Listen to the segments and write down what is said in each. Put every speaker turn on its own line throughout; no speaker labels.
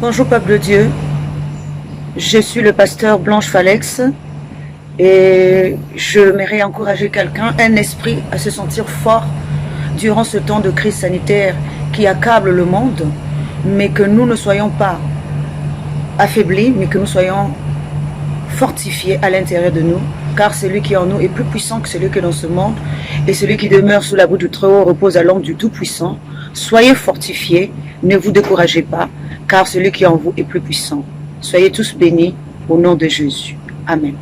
Bonjour peuple de Dieu, je suis le pasteur Blanche Falex et j'aimerais encourager quelqu'un, un esprit, à se sentir fort durant ce temps de crise sanitaire qui accable le monde, mais que nous ne soyons pas affaiblis, mais que nous soyons fortifiés à l'intérieur de nous, car celui qui est en nous est plus puissant que celui qui est dans ce monde, et celui qui demeure sous l'abri du Très-Haut repose à l'ombre du Tout-Puissant. Soyez fortifiés, ne vous découragez pas, car celui qui est en vous est plus puissant. Soyez tous bénis au nom de Jésus. Amen.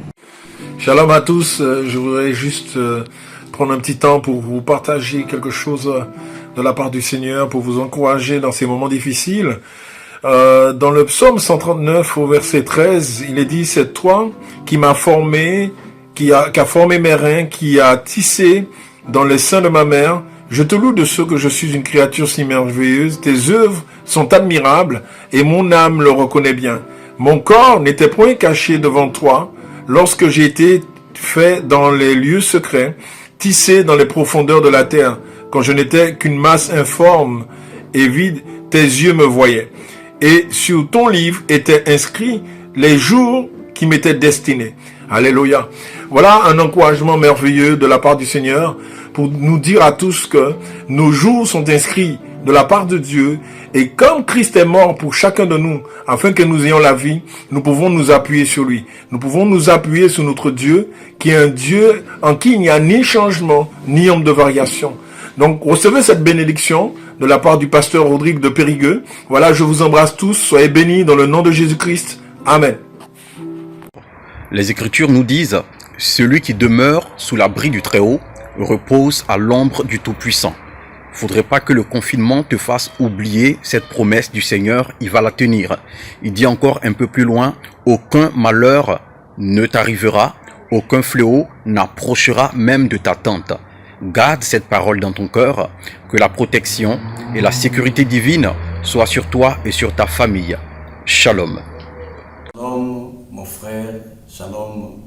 Shalom à tous, je voudrais juste prendre un petit temps pour vous partager quelque chose de la part du Seigneur, pour vous encourager dans ces moments difficiles. Dans le psaume 139 au verset 13, il est dit: c'est toi qui m'as formé, qui a formé mes reins, qui a tissé dans les seins de ma mère. Je te loue de ce que je suis une créature si merveilleuse. Tes œuvres sont admirables et mon âme le reconnaît bien. Mon corps n'était point caché devant toi lorsque j'ai été fait dans les lieux secrets, tissé dans les profondeurs de la terre. Quand je n'étais qu'une masse informe et vide, tes yeux me voyaient. Et sur ton livre étaient inscrits les jours qui m'étaient destinés. Alléluia. Voilà un encouragement merveilleux de la part du Seigneur pour nous dire à tous que nos jours sont inscrits de la part de Dieu, et comme Christ est mort pour chacun de nous, afin que nous ayons la vie, nous pouvons nous appuyer sur lui. Nous pouvons nous appuyer sur notre Dieu, qui est un Dieu en qui il n'y a ni changement, ni ombre de variation. Donc, recevez cette bénédiction de la part du pasteur Rodrigue de Périgueux. Voilà, je vous embrasse tous. Soyez bénis dans le nom de Jésus-Christ. Amen.
Les Écritures nous disent: celui qui demeure sous l'abri du Très-Haut repose à l'ombre du Tout-Puissant. Faudrait pas que le confinement te fasse oublier cette promesse du Seigneur, il va la tenir. Il dit encore un peu plus loin: aucun malheur ne t'arrivera, aucun fléau n'approchera même de ta tente. Garde cette parole dans ton cœur, que la protection et la sécurité divine soient sur toi et sur ta famille. Shalom.
Shalom mon frère, shalom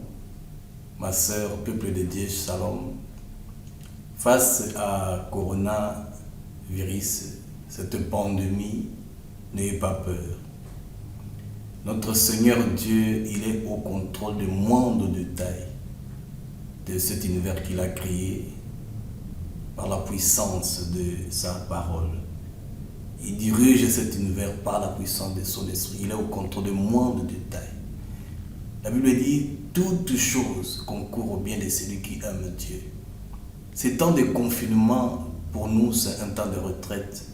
ma sœur, peuple de Dieu, shalom. Face à coronavirus, cette pandémie, n'ayez pas peur. Notre Seigneur Dieu, il est au contrôle du monde de taille, de cet univers qu'il a créé par la puissance de sa parole. Il dirige cet univers par la puissance de son esprit. Il est au contrôle du monde de taille. La Bible dit: toutes choses concourent au bien de celui qui aime Dieu. Ces temps de confinement, pour nous, c'est un temps de retraite,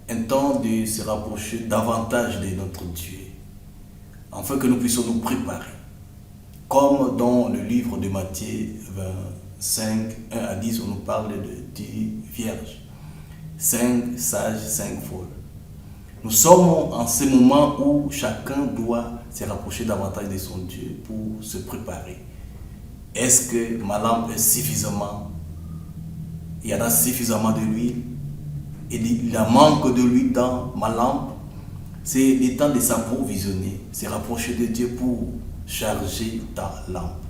un temps de se rapprocher davantage de notre Dieu, afin que nous puissions nous préparer. Comme dans le livre de Matthieu 25, 1 à 10, on nous parle de 10 vierges, 5 sages, 5 folles. Nous sommes en ce moment où chacun doit se rapprocher davantage de son Dieu pour se préparer. Est-ce que ma lampe est suffisamment? Il y en a suffisamment de l'huile? Il en manque de l'huile dans ma lampe? C'est le temps de s'approvisionner, se rapprocher de Dieu pour charger ta lampe.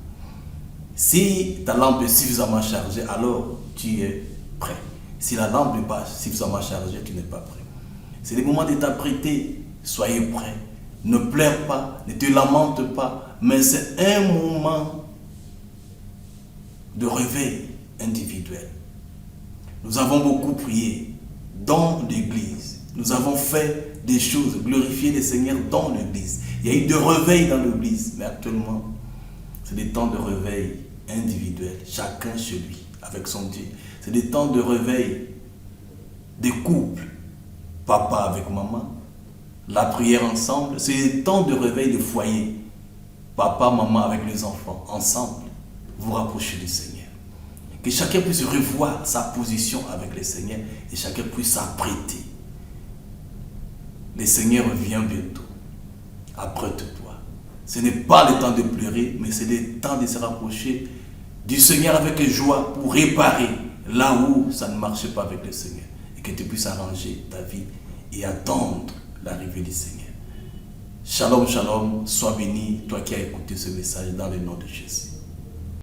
Si ta lampe est suffisamment chargée, alors tu es prêt. Si la lampe n'est pas suffisamment chargée, tu n'es pas prêt. C'est le moment de t'apprêter. Soyez prêt. Ne pleure pas, ne te lamente pas, mais c'est un moment de réveil individuel. Nous avons beaucoup prié dans l'église. Nous avons fait des choses, glorifier le Seigneur dans l'église. Il y a eu de réveil dans l'église, mais actuellement, c'est des temps de réveil individuel, chacun chez lui, avec son Dieu. C'est des temps de réveil des couples, papa avec maman, la prière ensemble. C'est des temps de réveil de foyer, papa, maman avec les enfants, ensemble. Vous rapprochez du Seigneur. Que chacun puisse revoir sa position avec le Seigneur et chacun puisse s'apprêter. Le Seigneur vient bientôt. Apprête-toi. Ce n'est pas le temps de pleurer, mais c'est le temps de se rapprocher du Seigneur avec joie pour réparer là où ça ne marchait pas avec le Seigneur. Et que tu puisses arranger ta vie et attendre l'arrivée du Seigneur. Shalom, shalom. Sois béni, toi qui as écouté ce message dans le nom de Jésus.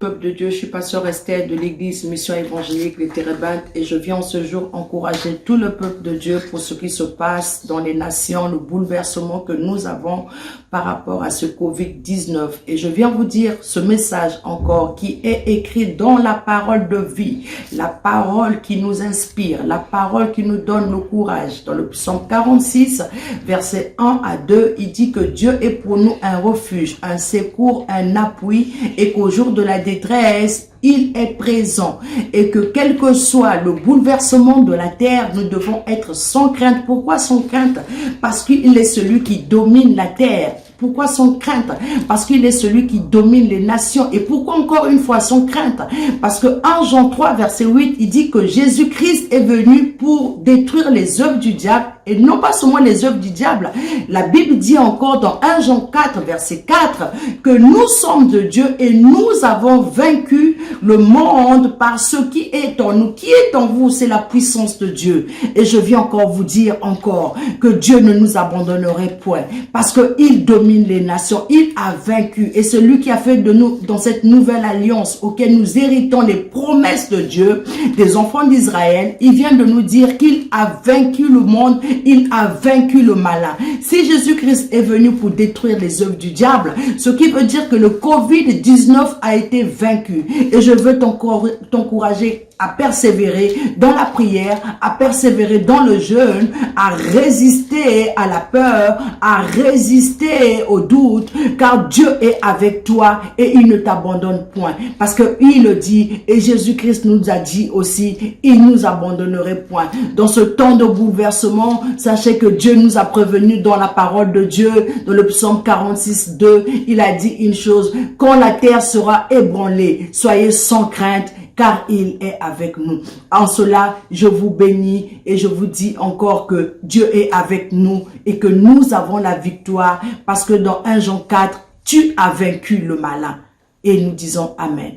Peuple de Dieu, je suis pasteur Esther de l'église Mission Évangélique des Térébintes et je viens en ce jour encourager tout le peuple de Dieu pour ce qui se passe dans les nations, le bouleversement que nous avons par rapport à ce Covid-19. Et je viens vous dire ce message encore qui est écrit dans la parole de vie, la parole qui nous inspire, la parole qui nous donne le courage. Dans le psaume 46, versets 1 à 2, il dit que Dieu est pour nous un refuge, un secours, un appui et qu'au jour de la détresse, il est présent et que quel que soit le bouleversement de la terre, nous devons être sans crainte. Pourquoi sans crainte? Parce qu'il est celui qui domine la terre. Pourquoi sans crainte? Parce qu'il est celui qui domine les nations. Et pourquoi encore une fois sans crainte? Parce que 1 Jean 3, verset 8, il dit que Jésus-Christ est venu pour détruire les œuvres du diable. Et non pas seulement les œuvres du diable. La Bible dit encore dans 1 Jean 4, verset 4, que nous sommes de Dieu et nous avons vaincu le monde par ce qui est en nous. Qui est en vous? C'est la puissance de Dieu. Et je viens encore vous dire encore que Dieu ne nous abandonnerait point. Parce qu'il domine les nations. Il a vaincu. Et celui qui a fait de nous, dans cette nouvelle alliance auquel nous héritons les promesses de Dieu, des enfants d'Israël, il vient de nous dire qu'il a vaincu le monde. Il a vaincu le malin. Si Jésus-Christ est venu pour détruire les œuvres du diable, ce qui veut dire que le Covid-19 a été vaincu. Et je veux t'encourager à persévérer dans la prière, à persévérer dans le jeûne, à résister à la peur, à résister au doute, car Dieu est avec toi et il ne t'abandonne point. Parce que il le dit et Jésus-Christ nous a dit aussi, il nous abandonnerait point. Dans ce temps de bouleversement, sachez que Dieu nous a prévenus dans la parole de Dieu, dans le psaume 46, 2, il a dit une chose, quand la terre sera ébranlée, soyez sans crainte, car il est avec nous. En cela, je vous bénis et je vous dis encore que Dieu est avec nous et que nous avons la victoire parce que dans 1 Jean 4, tu as vaincu le malin. Et nous disons Amen.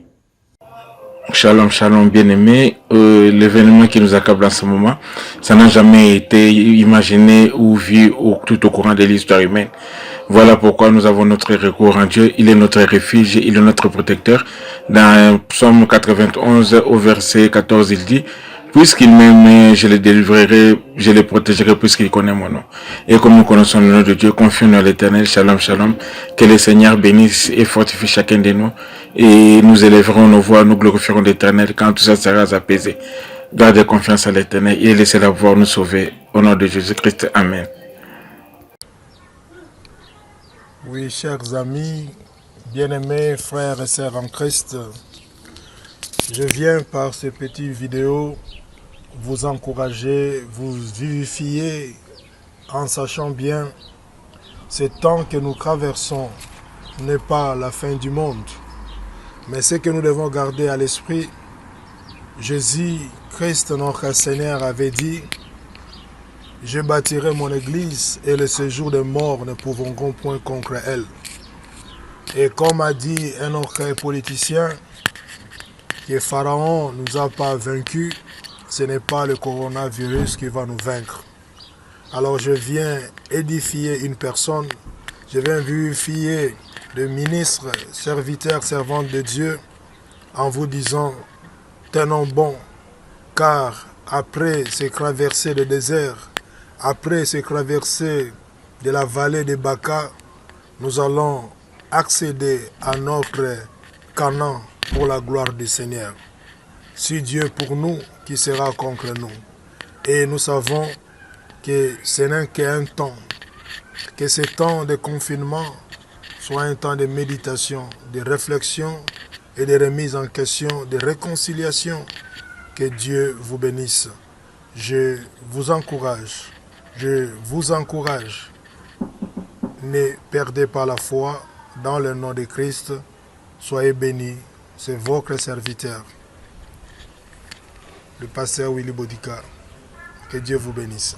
Shalom, shalom, bien-aimé. L'événement qui nous accable en ce moment, ça n'a jamais été imaginé ou vu tout au courant de l'histoire humaine. Voilà pourquoi nous avons notre recours en Dieu. Il est notre refuge, il est notre protecteur. Dans Psaume 91, au verset 14, il dit, puisqu'il m'aime, je le délivrerai, je le protégerai puisqu'il connaît mon nom. Et comme nous connaissons le nom de Dieu, confions-nous à l'Éternel. Shalom, shalom. Que le Seigneur bénisse et fortifie chacun de nous. Et nous élèverons nos voix, nous glorifierons l'Éternel quand tout ça sera apaisé. Gardez confiance à l'Éternel et laissez-la voir nous sauver. Au nom de Jésus-Christ. Amen.
Oui, chers amis, bien-aimés frères et sœurs en Christ, je viens par ces petites vidéos vous encourager, vous vivifier en sachant bien ce temps que nous traversons n'est pas la fin du monde, mais ce que nous devons garder à l'esprit. Jésus-Christ, notre Seigneur, avait dit, je bâtirai mon église et le séjour des morts ne pourront point contre elle. Et comme a dit un autre politicien, que Pharaon ne nous a pas vaincus, ce n'est pas le coronavirus qui va nous vaincre. Alors je viens édifier une personne, je viens vivifier le ministre, serviteur, servante de Dieu, en vous disant, tenons bon, car après ces traversées de désert, après ces traversées de la vallée de Baka, nous allons accéder à notre Canaan pour la gloire du Seigneur. Si Dieu pour nous, qui sera contre nous? Et nous savons que ce n'est qu'un temps, que ce temps de confinement soit un temps de méditation, de réflexion et de remise en question, de réconciliation. Que Dieu vous bénisse. Je vous encourage. Ne perdez pas la foi dans le nom de Christ. Soyez bénis. C'est votre serviteur, le pasteur Willy Bodika. Que Dieu vous bénisse.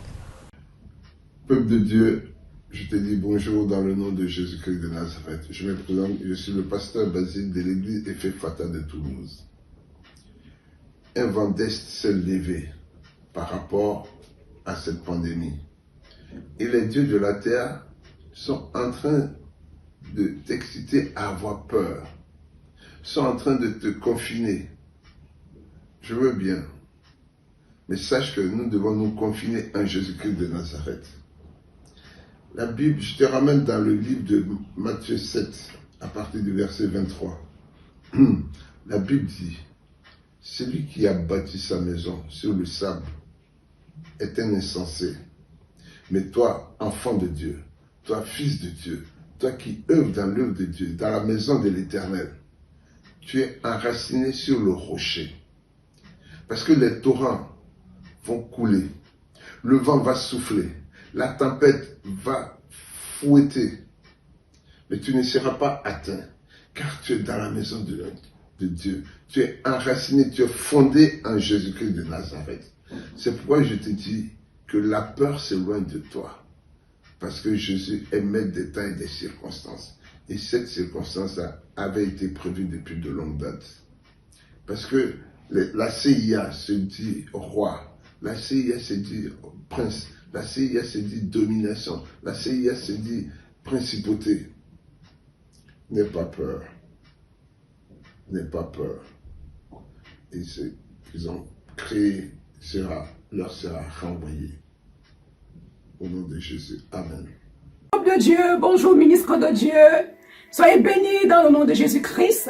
Peuple de Dieu, je te dis bonjour dans le nom de Jésus-Christ de Nazareth. Je me présente, je suis le pasteur Basile de l'église Ephphata de Toulouse. Un vent d'Est s'est levé par rapport à cette pandémie. Et les dieux de la terre sont en train de t'exciter à avoir peur. sont en train de te confiner. Je veux bien. Mais sache que nous devons nous confiner en Jésus-Christ de Nazareth. La Bible, je te ramène dans le livre de Matthieu 7, à partir du verset 23. La Bible dit, celui qui a bâti sa maison sur le sable est un insensé. Mais toi, enfant de Dieu, toi, fils de Dieu, toi qui œuvres dans l'œuvre de Dieu, dans la maison de l'Éternel, tu es enraciné sur le rocher. Parce que les torrents vont couler, le vent va souffler, la tempête va fouetter, mais tu ne seras pas atteint, car tu es dans la maison de Dieu. Tu es enraciné, tu es fondé en Jésus-Christ de Nazareth. C'est pourquoi je te dis que la peur s'éloigne de toi. Parce que Jésus est maître des temps et des circonstances. Et cette circonstance avait été prévue depuis de longues dates. Parce que la CIA se dit roi, la CIA se dit prince, la CIA se dit domination, la CIA se dit principauté. N'aie pas peur. N'aie pas peur. Et ce qu'ils ont créé leur sera renvoyé. Au nom de Jésus. Amen.
De Dieu, bonjour ministre de Dieu. Soyez bénis dans le nom de Jésus-Christ.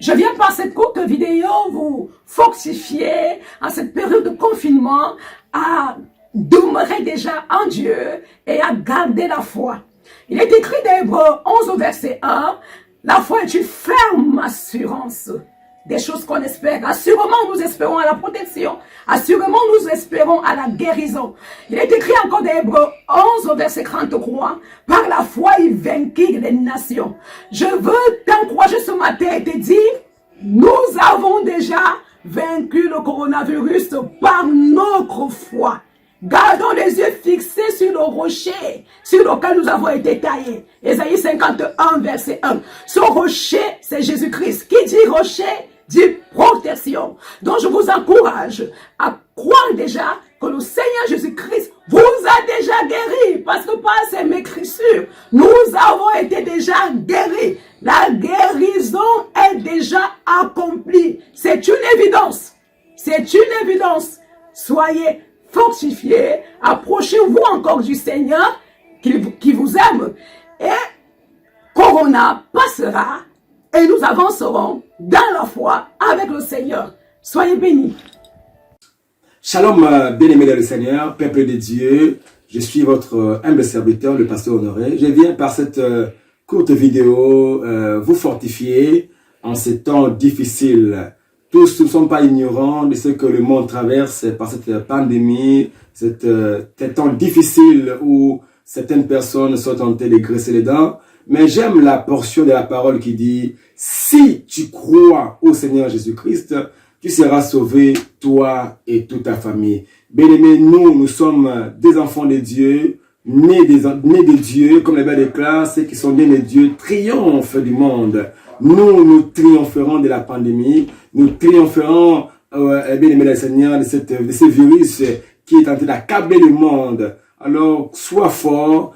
Je viens par cette courte vidéo vous fortifier en cette période de confinement à demeurer déjà en Dieu et à garder la foi. Il est écrit dans Hébreux 11 au verset 1, la foi est une ferme assurance des choses qu'on espère. Assurément, nous espérons à la protection. Assurément, nous espérons à la guérison. Il est écrit encore dans Hébreux 11 au verset 33, par la foi, il vainquit les nations. Je veux t'encourager ce matin et te dire, nous avons déjà vaincu le coronavirus par notre foi. Gardons les yeux fixés sur le rocher sur lequel nous avons été taillés. Ésaïe 51, verset 1. Ce rocher, c'est Jésus-Christ. Qui dit rocher, dit protection. Donc je vous encourage à croire déjà que le Seigneur Jésus-Christ vous a déjà guéri. Parce que par ses mécrissures, nous avons été déjà guéris. La guérison est déjà accomplie. C'est une évidence. C'est une évidence. Soyez fortifiés, approchez-vous encore du Seigneur qui vous aime et Corona passera et nous avancerons dans la foi avec le Seigneur. Soyez bénis.
Shalom, bien-aimés dans le Seigneur, peuple de Dieu, je suis votre humble serviteur, le pasteur Honoré. Je viens par cette courte vidéo vous fortifier en ces temps difficiles. Tous ne sont pas ignorants de ce que le monde traverse par cette pandémie, ces temps difficiles où certaines personnes sont tentées de graisser les dents. Mais j'aime la portion de la parole qui dit, si tu crois au Seigneur Jésus-Christ, tu seras sauvé, toi et toute ta famille. Bien-aimés, nous sommes des enfants de Dieu, nés de Dieu, comme la Bible déclare, ceux qui sont nés de Dieu triomphent du monde. Nous triompherons de la pandémie, nous triompherons, bien-aimés le Seigneur, de ce virus qui est en train d'accabler le monde. Alors, sois fort,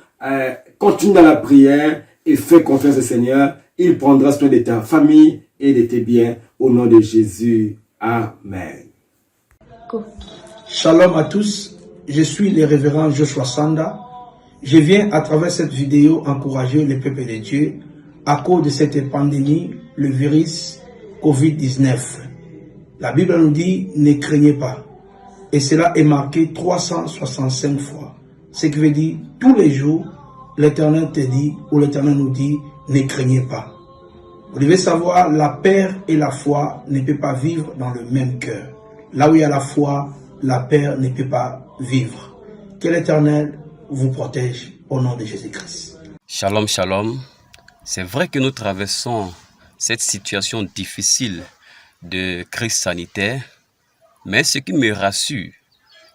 continue dans la prière et fais confiance au Seigneur. Il prendra soin de ta famille et de tes biens au nom de Jésus. Amen.
Shalom à tous, je suis le révérend Joshua Sanda. Je viens à travers cette vidéo encourager le peuple de Dieu à cause de cette pandémie, le virus Covid-19. La Bible nous dit, ne craignez pas. Et cela est marqué 365 fois. Ce qui veut dire, tous les jours, l'Éternel te dit, ou l'Éternel nous dit, ne craignez pas. Vous devez savoir, la peur et la foi ne peuvent pas vivre dans le même cœur. Là où il y a la foi, la peur ne peut pas vivre. Que l'Éternel vous protège au nom de Jésus-Christ.
Shalom, shalom. C'est vrai que nous traversons cette situation difficile de crise sanitaire, mais ce qui me rassure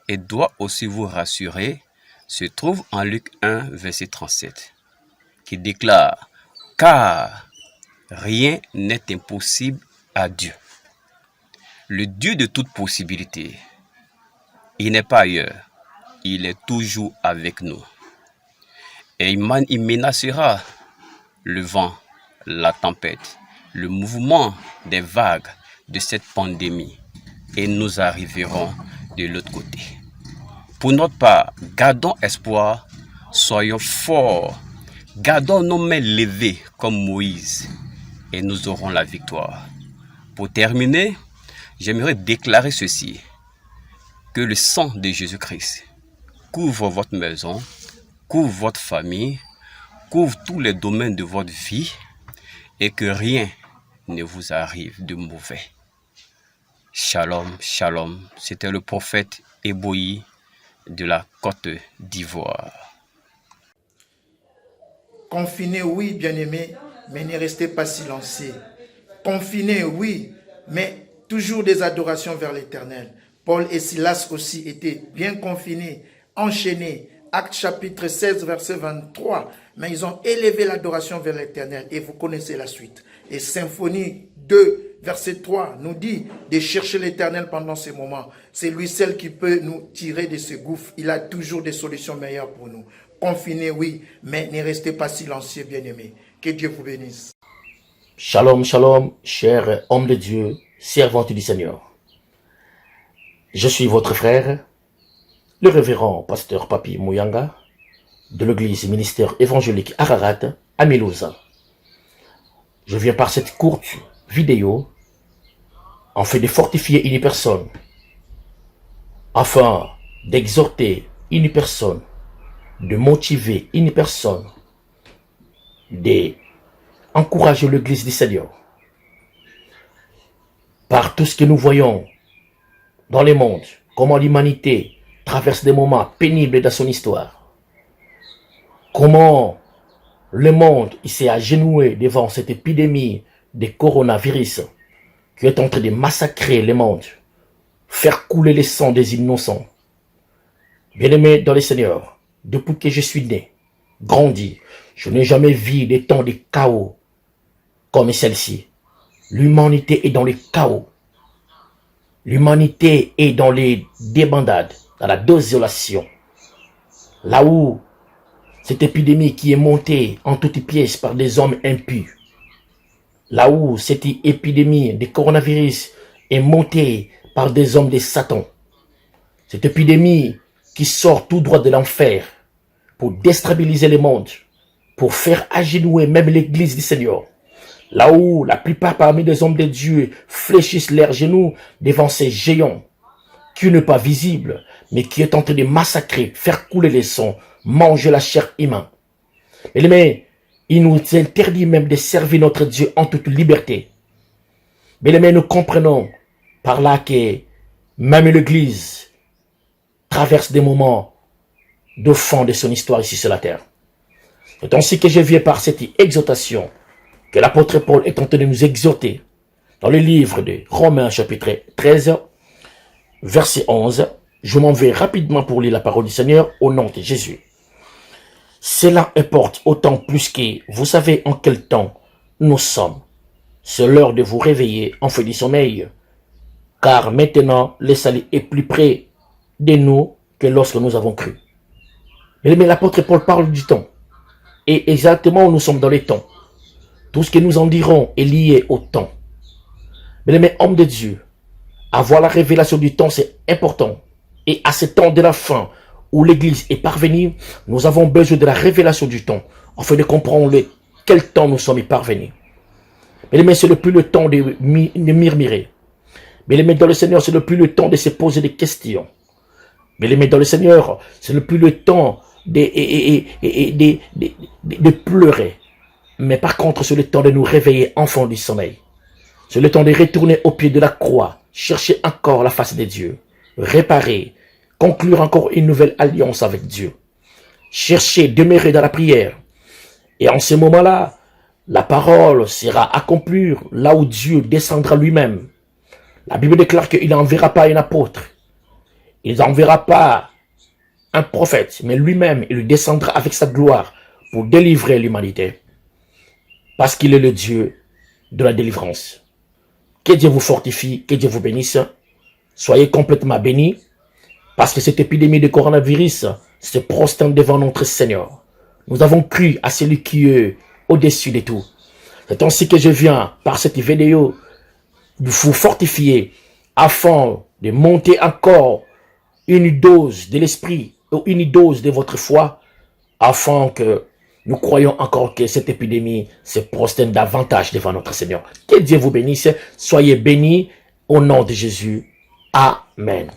et doit aussi vous rassurer se trouve en Luc 1, verset 37, qui déclare « Car rien n'est impossible à Dieu. » Le Dieu de toute possibilité, il n'est pas ailleurs, il est toujours avec nous. Et il menacera le vent, la tempête, le mouvement des vagues de cette pandémie et nous arriverons de l'autre côté. Pour notre part, gardons espoir, soyons forts, gardons nos mains levées comme Moïse et nous aurons la victoire. Pour terminer, j'aimerais déclarer ceci, que le sang de Jésus-Christ couvre votre maison, couvre votre famille, couvre tous les domaines de votre vie et que rien ne vous arrive de mauvais. Shalom, shalom. C'était le prophète Eboyi de la Côte d'Ivoire.
Confiné, oui, bien-aimé, mais ne restez pas silencieux. Confiné, oui, mais toujours des adorations vers l'Éternel. Paul et Silas aussi étaient bien confinés, enchaînés. Actes chapitre 16, verset 23. Mais ils ont élevé l'adoration vers l'Éternel et vous connaissez la suite. Et Symphonie 2, verset 3 nous dit de chercher l'Éternel pendant ces moments. C'est lui seul qui peut nous tirer de ce gouffre. Il a toujours des solutions meilleures pour nous. Confinés, oui, mais ne restez pas silencieux, bien-aimés. Que Dieu vous bénisse.
Shalom, shalom, chers hommes de Dieu, servantes du Seigneur. Je suis votre frère, le révérend pasteur Papi Mouyanga, de l'église ministère évangélique Ararat à Milouza. Je viens par cette courte vidéo en fait de fortifier une personne, afin d'exhorter une personne, de motiver une personne, d'encourager l'église du Seigneur. Par tout ce que nous voyons dans le monde, comment l'humanité traverse des moments pénibles dans son histoire, comment le monde s'est agenouillé devant cette épidémie de coronavirus qui est en train de massacrer le monde, faire couler le sang des innocents. Bien-aimé dans le Seigneur, depuis que je suis né, grandi, je n'ai jamais vu des temps de chaos comme celle-ci. L'humanité est dans le chaos. L'humanité est dans les débandades, dans la désolation. Là où cette épidémie qui est montée en toutes pièces par des hommes impurs. Là où cette épidémie de coronavirus est montée par des hommes de Satan. Cette épidémie qui sort tout droit de l'enfer pour déstabiliser le monde, pour faire agenouiller même l'église du Seigneur. Là où la plupart parmi les hommes de Dieu fléchissent leurs genoux devant ces géants qui n'est pas visible, mais qui est en train de massacrer, faire couler les sangs, manger la chair humaine. Mais il nous interdit même de servir notre Dieu en toute liberté. Mais nous comprenons par là que même l'église traverse des moments de fond de son histoire ici sur la terre. C'est ainsi que je viens par cette exhortation que l'apôtre Paul est en train de nous exhorter dans le livre de Romains chapitre 13, verset 11. Je m'en vais rapidement pour lire la parole du Seigneur au nom de Jésus. Cela importe autant plus que vous savez en quel temps nous sommes. C'est l'heure de vous réveiller en fait du sommeil, car maintenant le salut est plus près de nous que lorsque nous avons cru. Mais l'apôtre Paul parle du temps, et exactement où nous sommes dans les temps. Tout ce que nous en dirons est lié au temps. Mais hommes de Dieu, avoir la révélation du temps, c'est important. Et à ce temps de la fin, où l'Église est parvenue, nous avons besoin de la révélation du temps, afin de comprendre quel temps nous sommes parvenus. Mais ce n'est plus le temps de murmurer. Mais dans le Seigneur, ce n'est plus le temps de se poser des questions. Mais dans le Seigneur, ce n'est plus le temps de pleurer. Mais par contre, c'est le temps de nous réveiller enfants du sommeil. C'est le temps de retourner au pied de la croix, chercher encore la face de Dieu, réparer, conclure encore une nouvelle alliance avec Dieu, chercher, demeurer dans la prière. Et en ce moment-là, la parole sera accomplie là où Dieu descendra lui-même. La Bible déclare qu'il n'enverra pas un apôtre, il n'enverra pas un prophète, mais lui-même, il descendra avec sa gloire pour délivrer l'humanité. Parce qu'il est le Dieu de la délivrance. Que Dieu vous fortifie, que Dieu vous bénisse. Soyez complètement bénis. Parce que cette épidémie de coronavirus se prosterne devant notre Seigneur. Nous avons cru à celui qui est au-dessus de tout. C'est ainsi que je viens, par cette vidéo, vous fortifier afin de monter encore une dose de l'esprit ou une dose de votre foi afin que nous croyons encore que cette épidémie se prosterne davantage devant notre Seigneur. Que Dieu vous bénisse. Soyez bénis au nom de Jésus. Amen.